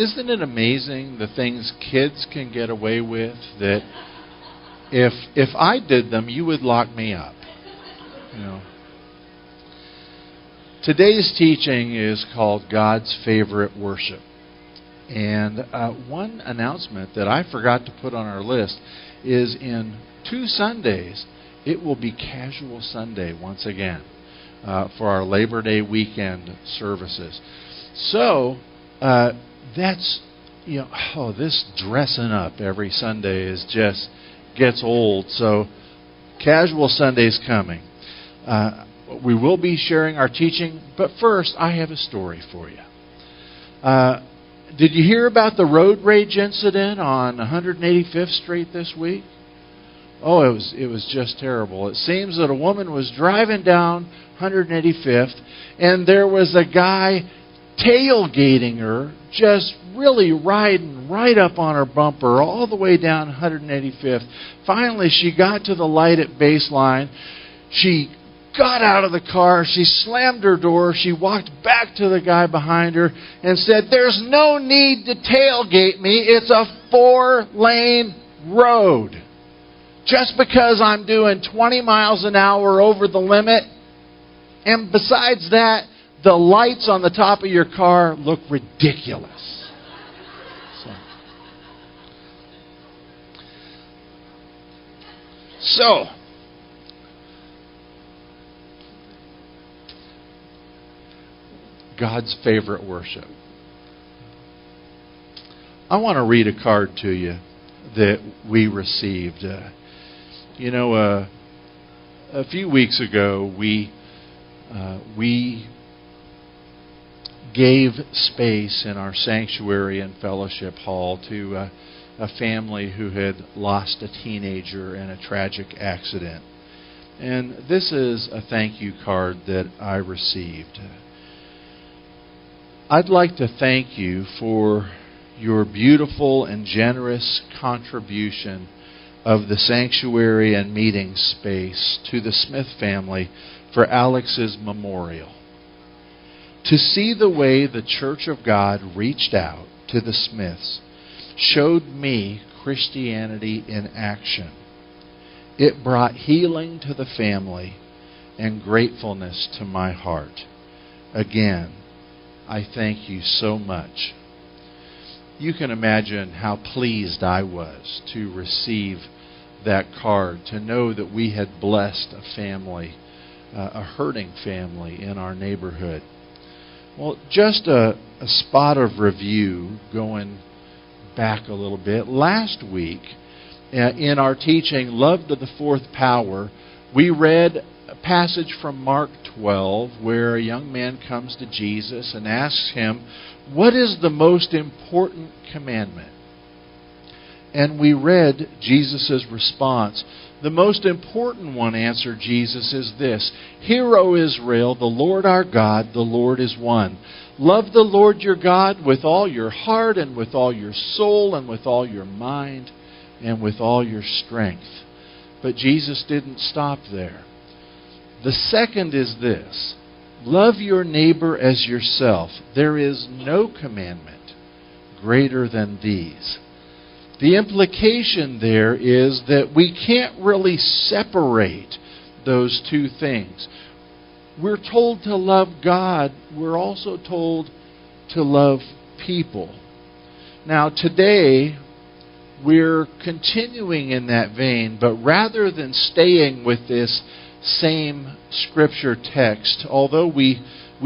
isn't it amazing the things kids can get away with that if I did them, you would lock me up? You know. Today's teaching is called God's Favorite Worship. And one announcement that I forgot to put on our list is in 2 Sundays, it will be Casual Sunday once again for our Labor Day weekend services. So that's, this dressing up every Sunday is just gets old. So Casual Sunday's coming. We will be sharing our teaching, but first I have a story for you. Did you hear about the road rage incident on 185th Street this week? Oh, it was just terrible. It seems that a woman was driving down 185th, and there was a guy tailgating her, just really riding right up on her bumper all the way down 185th. Finally, she got to the light at Baseline. She got out of the car, she slammed her door, she walked back to the guy behind her and said, "There's no need to tailgate me. It's a 4-lane road. Just because I'm doing 20 miles an hour over the limit, and besides that, the lights on the top of your car look ridiculous." So God's favorite worship. I want to read a card to you that we received. A few weeks ago, we gave space in our sanctuary and fellowship hall to a family who had lost a teenager in a tragic accident. And this is a thank you card that I received. I'd like to thank you for your beautiful and generous contribution of the sanctuary and meeting space to the Smith family for Alex's memorial. To see the way the Church of God reached out to the Smiths showed me Christianity in action. It brought healing to the family and gratefulness to my heart. Again, I thank you so much. You can imagine how pleased I was to receive that card, to know that we had blessed a family, a hurting family in our neighborhood. Well, just a spot of review going back a little bit. Last week, in our teaching, Love to the Fourth Power, we read a passage from Mark 12 where a young man comes to Jesus and asks him, "What is the most important commandment?" And we read Jesus' response. "The most important one," answered Jesus, "is this: Hear, O Israel, the Lord our God, the Lord is one. Love the Lord your God with all your heart and with all your soul and with all your mind and with all your strength." But Jesus didn't stop there. The second is this: love your neighbor as yourself. There is no commandment greater than these. The implication there is that we can't really separate those two things. We're told to love God. We're also told to love people. Now, today, we're continuing in that vein, but rather than staying with this same scripture text, although we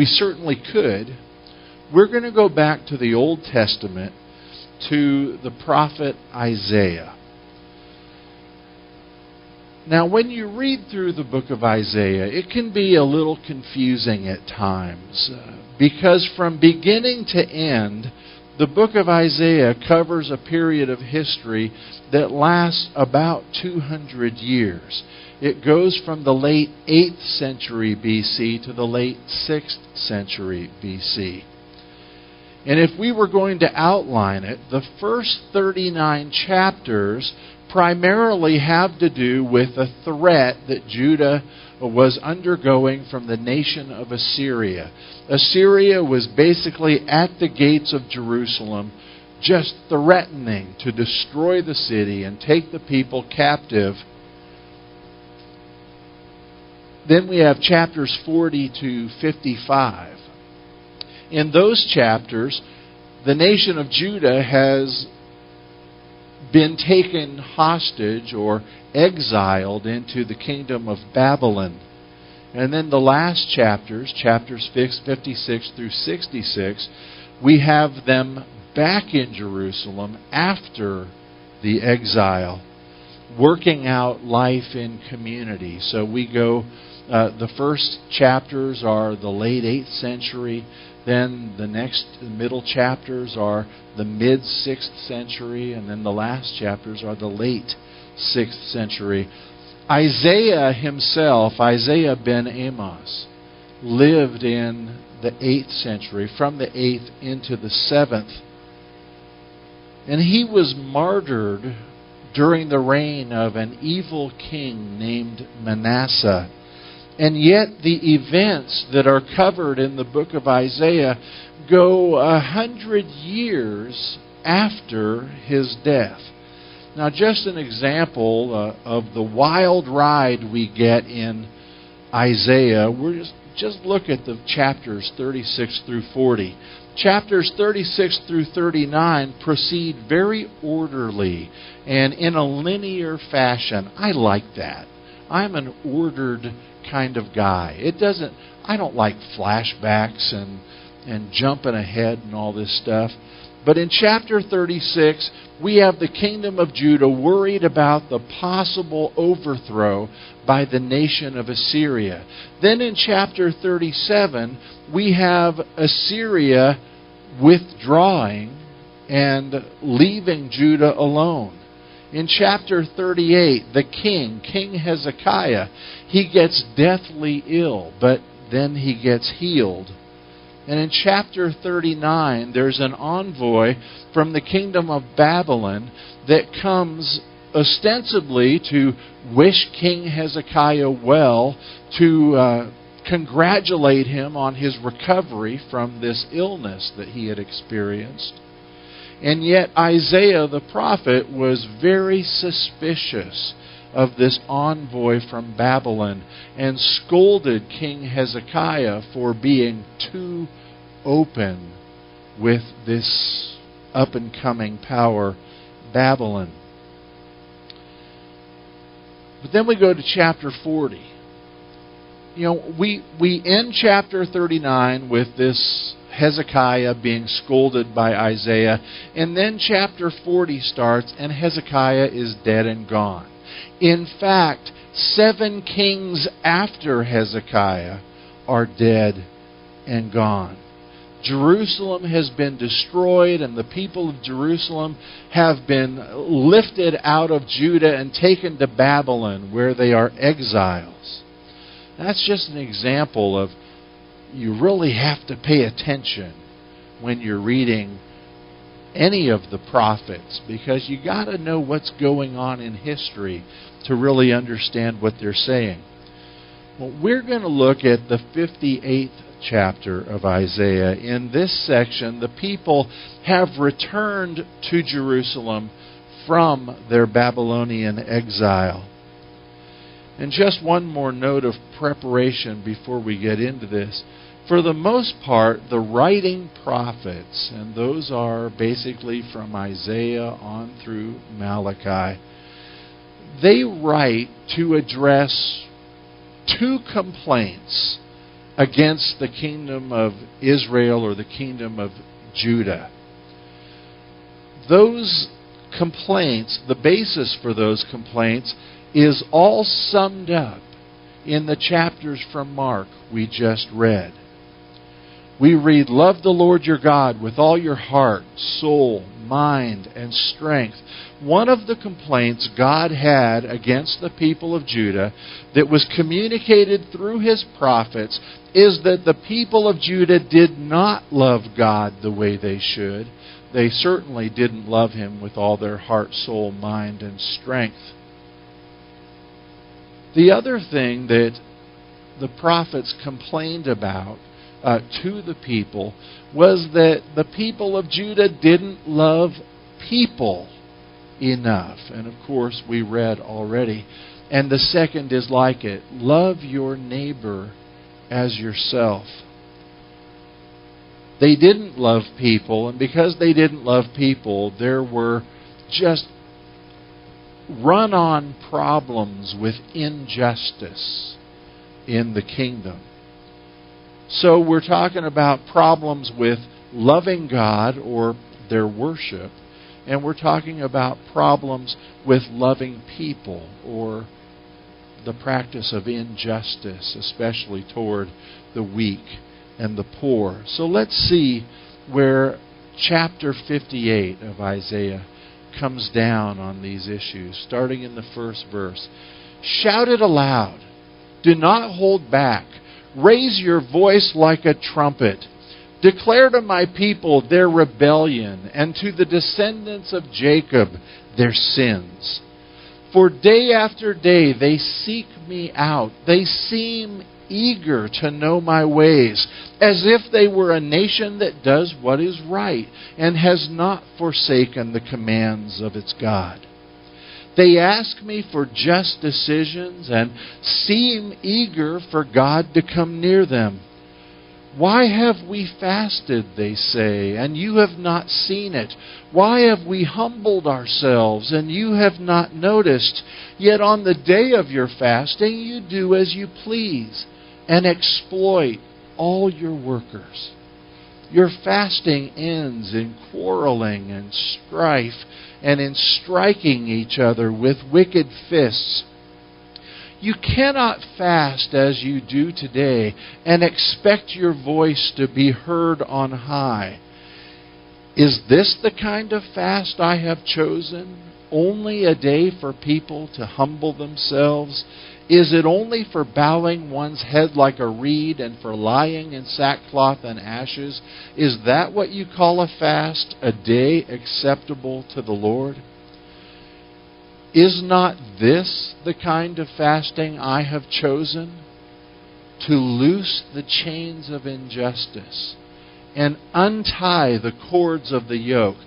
certainly could, we're going to go back to the Old Testament, to the prophet Isaiah. Now, when you read through the book of Isaiah, it can be a little confusing at times, because from beginning to end, the book of Isaiah covers a period of history that lasts about 200 years. It goes from the late 8th century BC to the late 6th century BC. And if we were going to outline it, the first 39 chapters primarily have to do with a threat that Judah was undergoing from the nation of Assyria. Assyria was basically at the gates of Jerusalem, just threatening to destroy the city and take the people captive. Then we have chapters 40 to 55. In those chapters, the nation of Judah has been taken hostage or exiled into the kingdom of Babylon. And then the last chapters, chapters 56 through 66, we have them back in Jerusalem after the exile, working out life in community. So we go, the first chapters are the late 8th century. Then the next middle chapters are the mid-6th century. And then the last chapters are the late 6th century. Isaiah himself, Isaiah ben Amos, lived in the 8th century, from the 8th into the 7th. And he was martyred during the reign of an evil king named Manasseh. And yet the events that are covered in the book of Isaiah go 100 years after his death. Now, just an example of the wild ride we get in Isaiah, we're just look at the chapters 36 through 40. Chapters 36 through 39 proceed very orderly and in a linear fashion. I like that. I'm an ordered kind of guy. I don't like flashbacks and jumping ahead and all this stuff. But in chapter 36, we have the kingdom of Judah worried about the possible overthrow by the nation of Assyria. Then in chapter 37, we have Assyria withdrawing and leaving Judah alone. In chapter 38, the King Hezekiah, he gets deathly ill, but then he gets healed. And in chapter 39, there's an envoy from the kingdom of Babylon that comes ostensibly to wish King Hezekiah well, to congratulate him on his recovery from this illness that he had experienced. And yet Isaiah the prophet was very suspicious of this envoy from Babylon and scolded King Hezekiah for being too open with this up-and-coming power, Babylon. But then we go to chapter 40. We end chapter 39 with this Hezekiah being scolded by Isaiah, and then chapter 40 starts and Hezekiah is dead and gone. In fact, 7 kings after Hezekiah are dead and gone. Jerusalem has been destroyed, and the people of Jerusalem have been lifted out of Judah and taken to Babylon, where they are exiles. That's just an example of, you really have to pay attention when you're reading any of the prophets, because you got to know what's going on in history to really understand what they're saying. Well, we're going to look at the 58th chapter of Isaiah. In this section, the people have returned to Jerusalem from their Babylonian exile. And just one more note of preparation before we get into this. For the most part, the writing prophets, and those are basically from Isaiah on through Malachi, they write to address 2 complaints against the kingdom of Israel or the kingdom of Judah. Those complaints, the basis for those complaints, is all summed up in the chapters from Mark we just read. We read, "Love the Lord your God with all your heart, soul, mind, and strength." One of the complaints God had against the people of Judah that was communicated through his prophets is that the people of Judah did not love God the way they should. they certainly didn't love Him with all their heart, soul, mind, and strength. The other thing that the prophets complained about to the people was that the people of Judah didn't love people enough. And of course, we read already. And the second is like it. Love your neighbor as yourself. They didn't love people, and because they didn't love people, there were just run-on problems with injustice in the kingdom. So we're talking about problems with loving God or their worship, and we're talking about problems with loving people or the practice of injustice, especially toward the weak and the poor. So let's see where chapter 58 of Isaiah comes down on these issues, starting in the first verse. Shout it aloud. Do not hold back. Raise your voice like a trumpet. Declare to my people their rebellion, and to the descendants of Jacob their sins. For day after day they seek me out. They seem eager to know my ways, as if they were a nation that does what is right and has not forsaken the commands of its God. They ask me for just decisions and seem eager for God to come near them. Why have we fasted, they say, and you have not seen it? Why have we humbled ourselves, and you have not noticed? Yet on the day of your fasting you do as you please, and exploit all your workers. Your fasting ends in quarreling and strife, and in striking each other with wicked fists. You cannot fast as you do today and expect your voice to be heard on high. Is this the kind of fast I have chosen? Only a day for people to humble themselves? Is it only for bowing one's head like a reed and for lying in sackcloth and ashes? Is that what you call a fast, a day acceptable to the Lord? Is not this the kind of fasting I have chosen? To loose the chains of injustice and untie the cords of the yoke,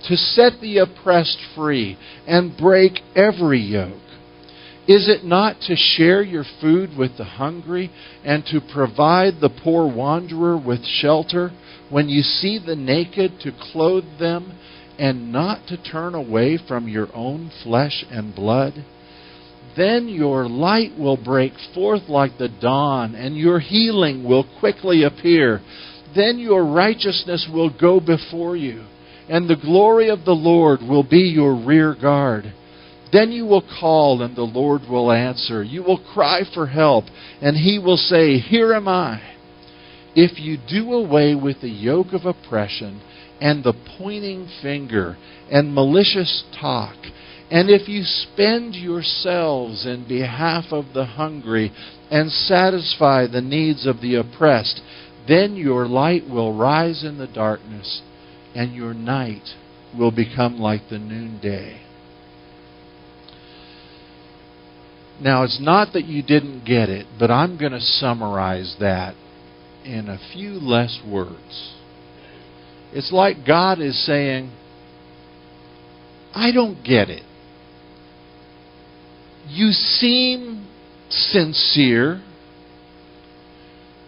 to set the oppressed free and break every yoke. Is it not to share your food with the hungry and to provide the poor wanderer with shelter? When you see the naked, to clothe them, and not to turn away from your own flesh and blood? Then your light will break forth like the dawn, and your healing will quickly appear. Then your righteousness will go before you, and the glory of the Lord will be your rear guard. Then you will call, and the Lord will answer. You will cry for help, and He will say, Here am I. If you do away with the yoke of oppression, and the pointing finger, and malicious talk, and if you spend yourselves in behalf of the hungry, and satisfy the needs of the oppressed, then your light will rise in the darkness, and your night will become like the noonday. Now, it's not that you didn't get it, but I'm going to summarize that in a few less words. It's like God is saying, I don't get it. You seem sincere.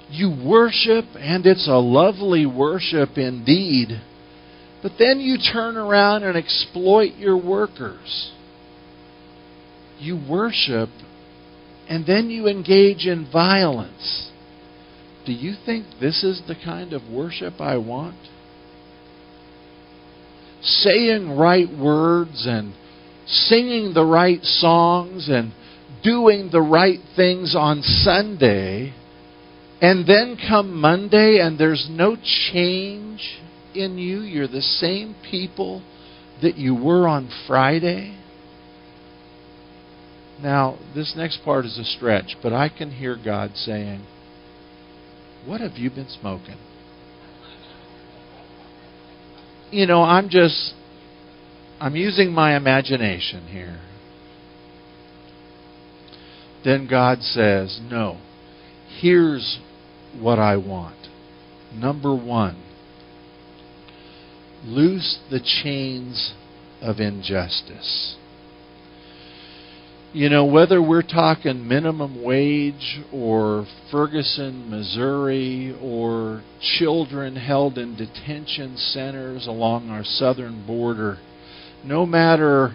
You worship, and it's a lovely worship indeed. But then you turn around and exploit your workers. You worship, and then you engage in violence. Do you think this is the kind of worship I want? Saying right words and singing the right songs and doing the right things on Sunday, and then come Monday and there's no change in you. You're the same people that you were on Friday. Now, this next part is a stretch, but I can hear God saying, what have you been smoking? I'm using my imagination here. Then God says, no, here's what I want. Number one, loose the chains of injustice. Whether we're talking minimum wage or Ferguson, Missouri, or children held in detention centers along our southern border, no matter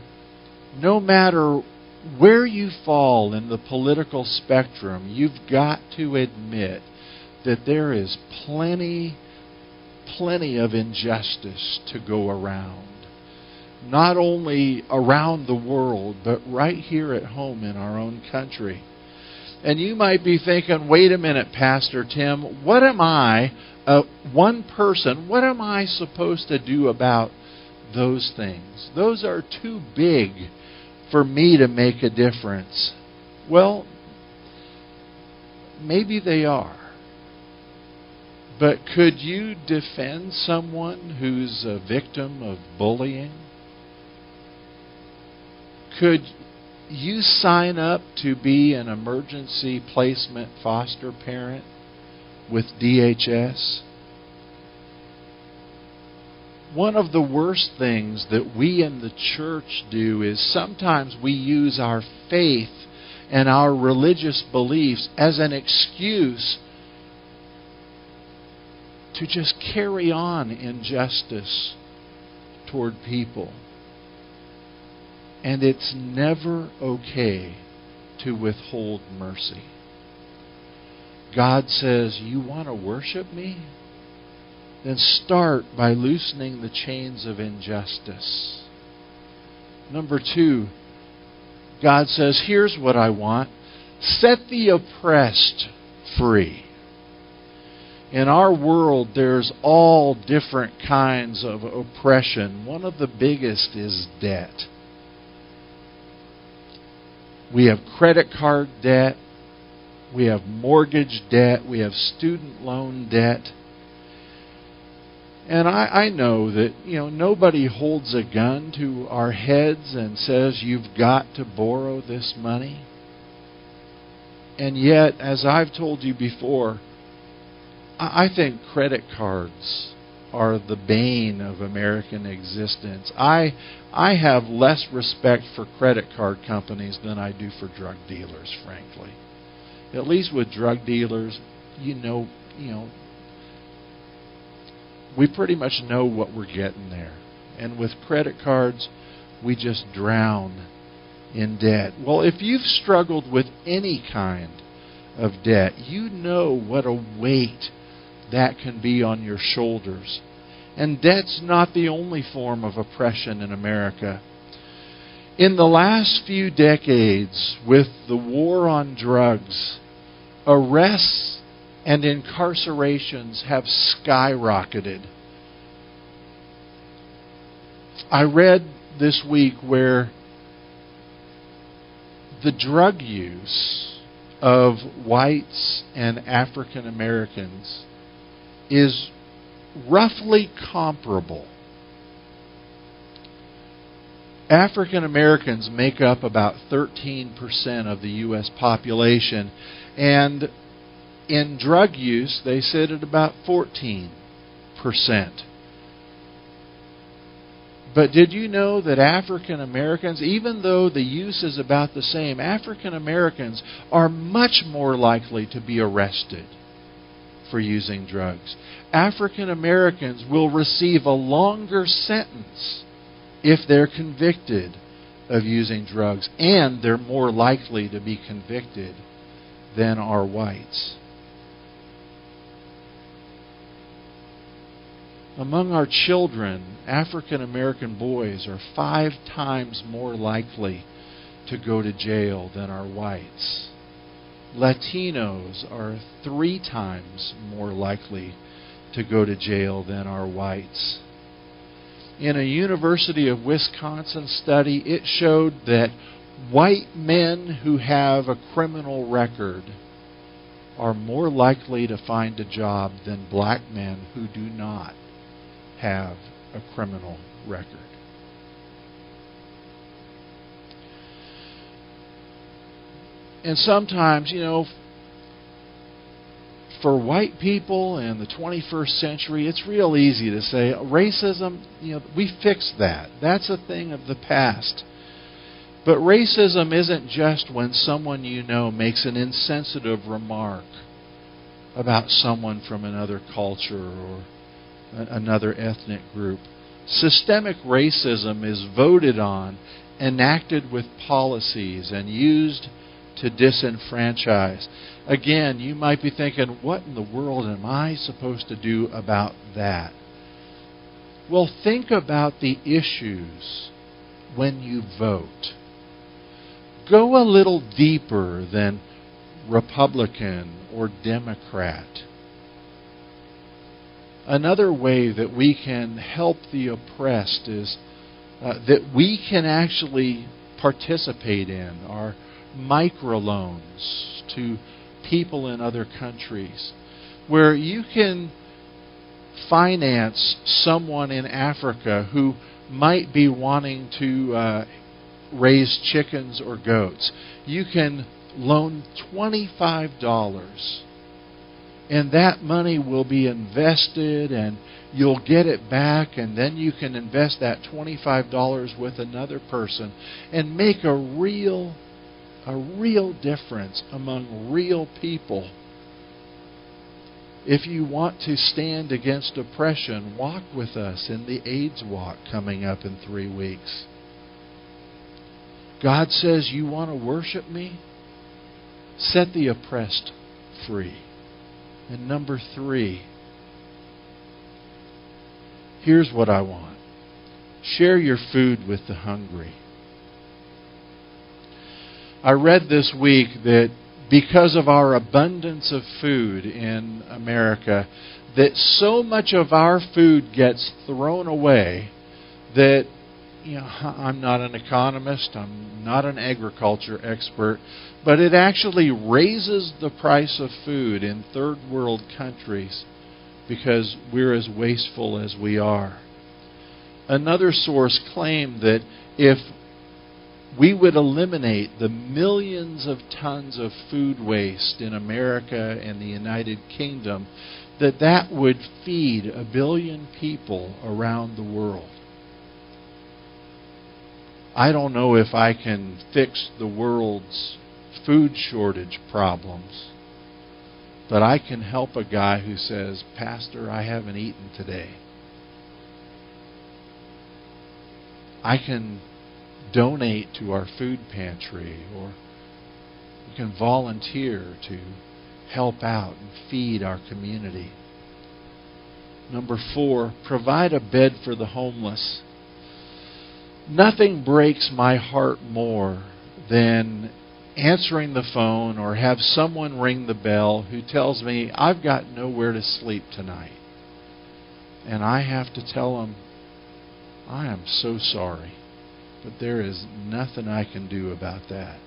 where you fall in the political spectrum, you've got to admit that there is plenty of injustice to go around. Not only around the world, but right here at home in our own country. And you might be thinking, wait a minute, Pastor Tim, what am I, one person, what am I supposed to do about those things? Those are too big for me to make a difference. Well, maybe they are. But could you defend someone who's a victim of bullying? Could you sign up to be an emergency placement foster parent with DHS? One of the worst things that we in the church do is sometimes we use our faith and our religious beliefs as an excuse to just carry on injustice toward people. And it's never okay to withhold mercy. God says, you want to worship me? Then start by loosening the chains of injustice. Number two, God says, here's what I want. Set the oppressed free. In our world, there's all different kinds of oppression. One of the biggest is debt. We have credit card debt. We have mortgage debt. We have student loan debt. And I know that, nobody holds a gun to our heads and says, you've got to borrow this money. And yet, as I've told you before, I think credit cards are the bane of American existence. I have less respect for credit card companies than I do for drug dealers, frankly. At least with drug dealers, we pretty much know what we're getting there. And with credit cards, we just drown in debt. Well, if you've struggled with any kind of debt, you know what a weight that can be on your shoulders. And debt's not the only form of oppression in America. In the last few decades, with the war on drugs, arrests and incarcerations have skyrocketed. I read this week where the drug use of whites and African Americans is roughly comparable. African Americans make up about 13% of the U.S. population, and in drug use, they sit at about 14%. But did you know that African Americans, even though the use is about the same, African Americans are much more likely to be arrested for using drugs? African Americans will receive a longer sentence if they're convicted of using drugs, and they're more likely to be convicted than are whites. Among our children, African American boys are 5 times more likely to go to jail than are whites. Latinos are 3 times more likely to go to jail than are whites. In a University of Wisconsin study, it showed that white men who have a criminal record are more likely to find a job than black men who do not have a criminal record. And sometimes, for white people in the 21st century, it's real easy to say, racism, we fixed that. That's a thing of the past. But racism isn't just when someone makes an insensitive remark about someone from another culture or another ethnic group. Systemic racism is voted on, enacted with policies, and used to disenfranchise. Again, you might be thinking, what in the world am I supposed to do about that? Well, think about the issues when you vote. Go a little deeper than Republican or Democrat. Another way that we can help the oppressed is that we can actually participate in our microloans to people in other countries, where you can finance someone in Africa who might be wanting to raise chickens or goats. You can loan $25, and that money will be invested, and you'll get it back, and then you can invest that $25 with another person and make a real difference among real people. If you want to stand against oppression, walk with us in the AIDS Walk coming up in 3 weeks. God says, you want to worship me? Set the oppressed free. And number 3, here's what I want. Share your food with the hungry. I read this week that because of our abundance of food in America, that so much of our food gets thrown away that, I'm not an economist, I'm not an agriculture expert, but it actually raises the price of food in third world countries because we're as wasteful as we are. Another source claimed that if we would eliminate the millions of tons of food waste in America and the United Kingdom, that would feed 1 billion people around the world. I don't know if I can fix the world's food shortage problems, but I can help a guy who says, Pastor, I haven't eaten today. I can donate to our food pantry, or you can volunteer to help out and feed our community. Number 4, provide a bed for the homeless. Nothing breaks my heart more than answering the phone or have someone ring the bell who tells me I've got nowhere to sleep tonight. And I have to tell them, I am so sorry, but there is nothing I can do about that.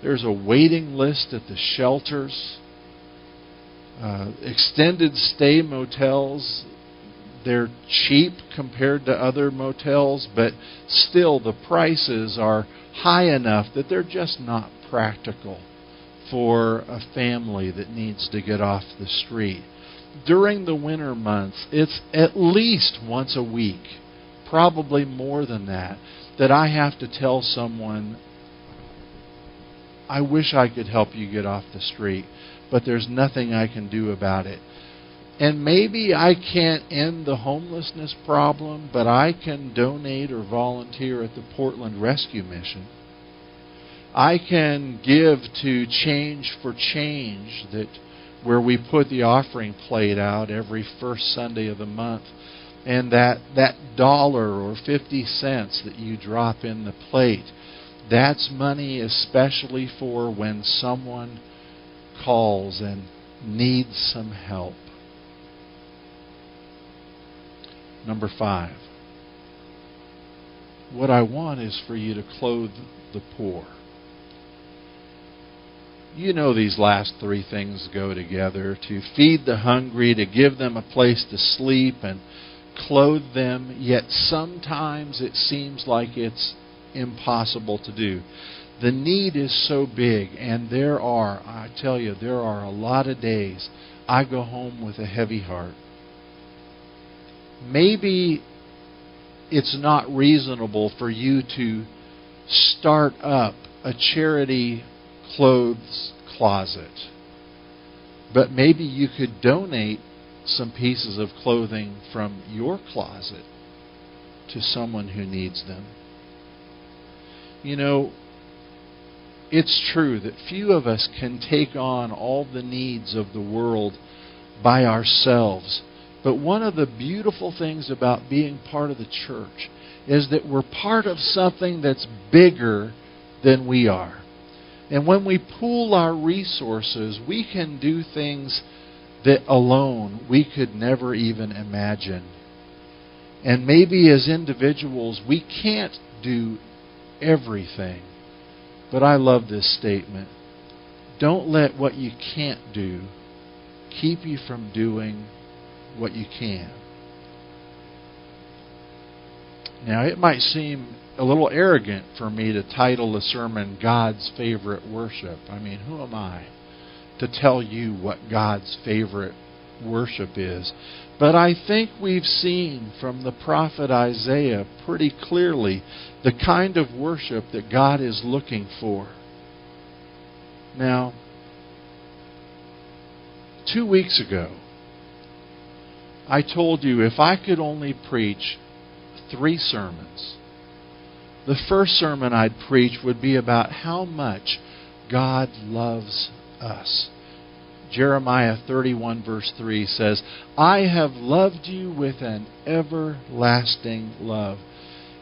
There's a waiting list at the shelters. Extended stay motels, they're cheap compared to other motels, but still the prices are high enough that they're just not practical for a family that needs to get off the street. During the winter months, it's at least once a week, probably more than that I have to tell someone, I wish I could help you get off the street, but there's nothing I can do about it. And maybe I can't end the homelessness problem, but I can donate or volunteer at the Portland Rescue Mission. I can give to Change for Change, where we put the offering plate out every first Sunday of the month. And that dollar or 50 cents that you drop in the plate, that's money especially for when someone calls and needs some help. Number 5. What I want is for you to clothe the poor. You know these last 3 things go together. To feed the hungry, to give them a place to sleep, and clothe them, yet sometimes it seems like it's impossible to do. The need is so big, and I tell you, there are a lot of days I go home with a heavy heart. Maybe it's not reasonable for you to start up a charity clothes closet, but maybe you could donate some pieces of clothing from your closet to someone who needs them. You know, it's true that few of us can take on all the needs of the world by ourselves. But one of the beautiful things about being part of the church is that we're part of something that's bigger than we are. And when we pool our resources, we can do things that alone we could never even imagine. And maybe as individuals, we can't do everything. But I love this statement. Don't let what you can't do keep you from doing what you can. Now, it might seem a little arrogant for me to title the sermon God's Favorite Worship. I mean, who am I to tell you what God's favorite worship is? But I think we've seen from the prophet Isaiah pretty clearly the kind of worship that God is looking for. Now, 2 weeks ago, I told you if I could only preach 3 sermons, the first sermon I'd preach would be about how much God loves us. Jeremiah 31 verse 3 says, I have loved you with an everlasting love.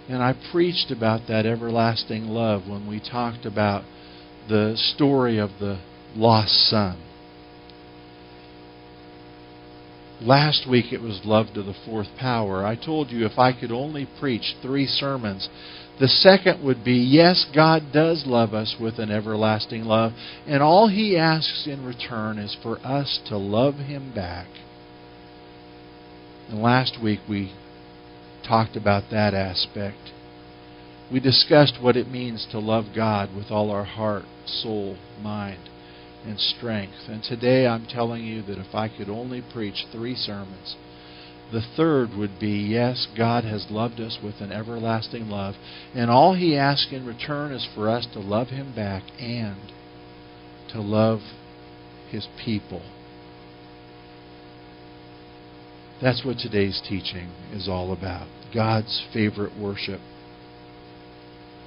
And I preached about that everlasting love when we talked about the story of the lost son. Last week it was love to the fourth power. I told you if I could only preach 3 sermons, the second would be, yes, God does love us with an everlasting love, and all He asks in return is for us to love Him back. And last week we talked about that aspect. We discussed what it means to love God with all our heart, soul, mind, and strength. And today I'm telling you that if I could only preach 3 sermons, the third would be, yes, God has loved us with an everlasting love, and all He asks in return is for us to love Him back and to love His people. That's what today's teaching is all about. God's favorite worship.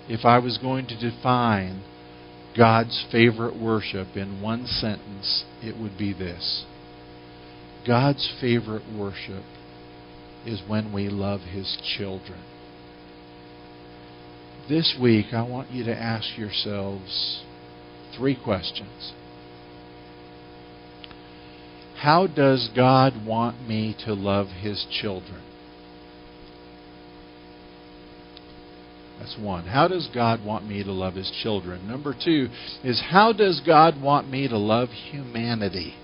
If I was going to define God's favorite worship in one sentence, it would be this. God's favorite worship is when we love His children. This week, I want you to ask yourselves 3 questions. How does God want me to love His children? That's one. How does God want me to love His children? Number 2 is, how does God want me to love humanity?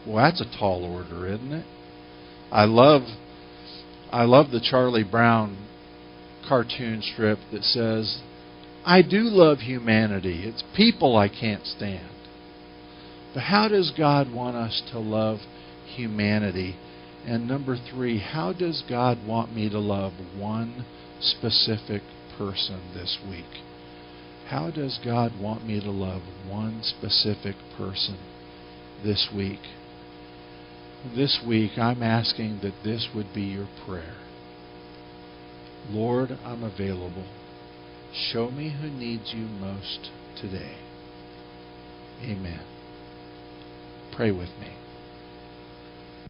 Well, that's a tall order, isn't it? I love the Charlie Brown cartoon strip that says, I do love humanity. It's people I can't stand. But how does God want us to love humanity? And number 3, how does God want me to love one specific person this week? How does God want me to love one specific person this week? This week, I'm asking that this would be your prayer. Lord, I'm available. Show me who needs you most today. Amen. Pray with me.